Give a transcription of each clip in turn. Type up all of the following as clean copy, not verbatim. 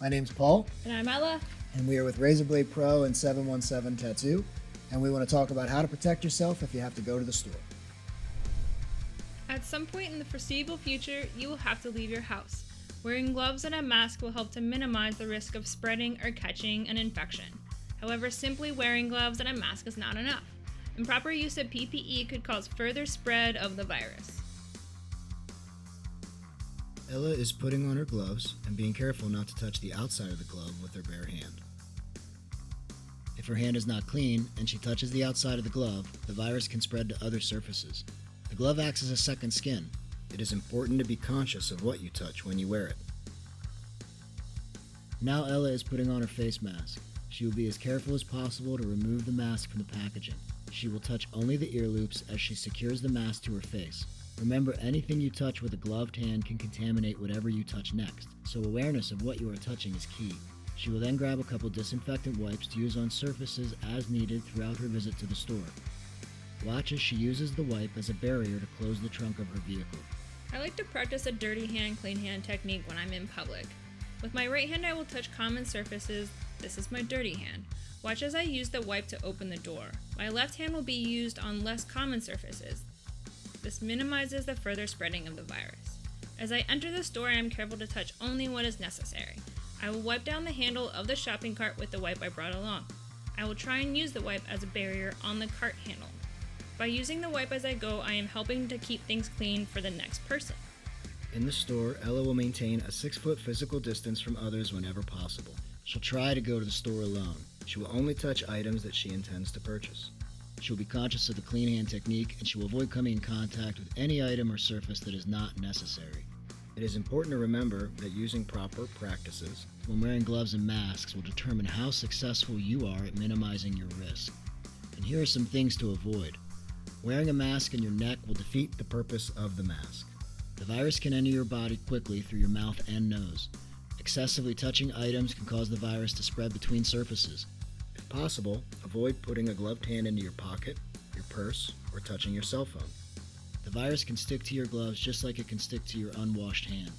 My name's Paul. And I'm Ella. And we are with Razorblade PRO and 717 Tattoo. And we want to talk about how to protect yourself if you have to go to the store. At some point in the foreseeable future, you will have to leave your house. Wearing gloves and a mask will help to minimize the risk of spreading or catching an infection. However, simply wearing gloves and a mask is not enough. Improper use of PPE could cause further spread of the virus. Ella is putting on her gloves and being careful not to touch the outside of the glove with her bare hand. If her hand is not clean and she touches the outside of the glove, the virus can spread to other surfaces. The glove acts as a second skin. It is important to be conscious of what you touch when you wear it. Now Ella is putting on her face mask. She will be as careful as possible to remove the mask from the packaging. She will touch only the ear loops as she secures the mask to her face. Remember, anything you touch with a gloved hand can contaminate whatever you touch next, so awareness of what you are touching is key. She will then grab a couple disinfectant wipes to use on surfaces as needed throughout her visit to the store. Watch as she uses the wipe as a barrier to close the trunk of her vehicle. I like to practice a dirty hand, clean hand technique when I'm in public. With my right hand, I will touch common surfaces. This is my dirty hand. Watch as I use the wipe to open the door. My left hand will be used on less common surfaces. This minimizes the further spreading of the virus. As I enter the store, I am careful to touch only what is necessary. I will wipe down the handle of the shopping cart with the wipe I brought along. I will try and use the wipe as a barrier on the cart handle. By using the wipe as I go, I am helping to keep things clean for the next person. In the store, Ella will maintain a 6-foot physical distance from others whenever possible. She'll try to go to the store alone. She will only touch items that she intends to purchase. She will be conscious of the clean hand technique, and she will avoid coming in contact with any item or surface that is not necessary. It is important to remember that using proper practices when wearing gloves and masks will determine how successful you are at minimizing your risk. And here are some things to avoid. Wearing a mask on your neck will defeat the purpose of the mask. The virus can enter your body quickly through your mouth and nose. Excessively touching items can cause the virus to spread between surfaces. If possible, avoid putting a gloved hand into your pocket, your purse, or touching your cell phone. The virus can stick to your gloves just like it can stick to your unwashed hand.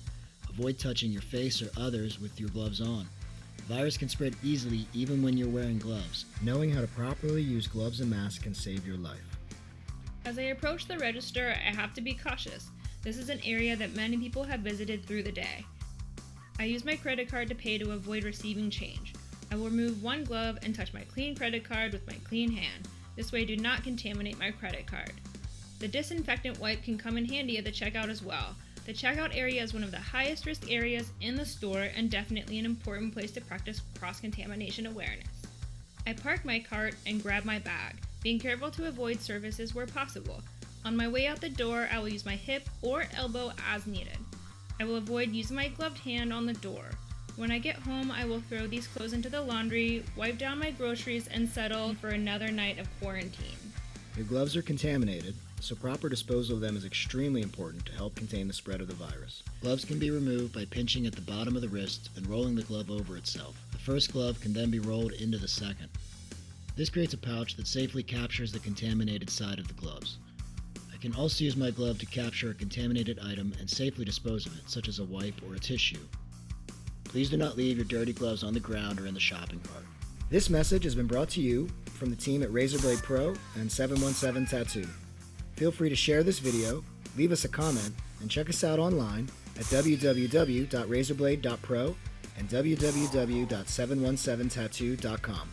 Avoid touching your face or others with your gloves on. The virus can spread easily even when you're wearing gloves. Knowing how to properly use gloves and masks can save your life. As I approach the register, I have to be cautious. This is an area that many people have visited through the day. I use my credit card to pay to avoid receiving change. I will remove one glove and touch my clean credit card with my clean hand. This way I do not contaminate my credit card. The disinfectant wipe can come in handy at the checkout as well. The checkout area is one of the highest risk areas in the store and definitely an important place to practice cross-contamination awareness. I park my cart and grab my bag, being careful to avoid surfaces where possible. On my way out the door, I will use my hip or elbow as needed. I will avoid using my gloved hand on the door. When I get home, I will throw these clothes into the laundry, wipe down my groceries, and settle for another night of quarantine. Your gloves are contaminated, so proper disposal of them is extremely important to help contain the spread of the virus. Gloves can be removed by pinching at the bottom of the wrist and rolling the glove over itself. The first glove can then be rolled into the second. This creates a pouch that safely captures the contaminated side of the gloves. I can also use my glove to capture a contaminated item and safely dispose of it, such as a wipe or a tissue. Please do not leave your dirty gloves on the ground or in the shopping cart. This message has been brought to you from the team at Razorblade PRO and 717 Tattoo. Feel free to share this video, leave us a comment, and check us out online at www.razorblade.pro and www.717tattoo.com.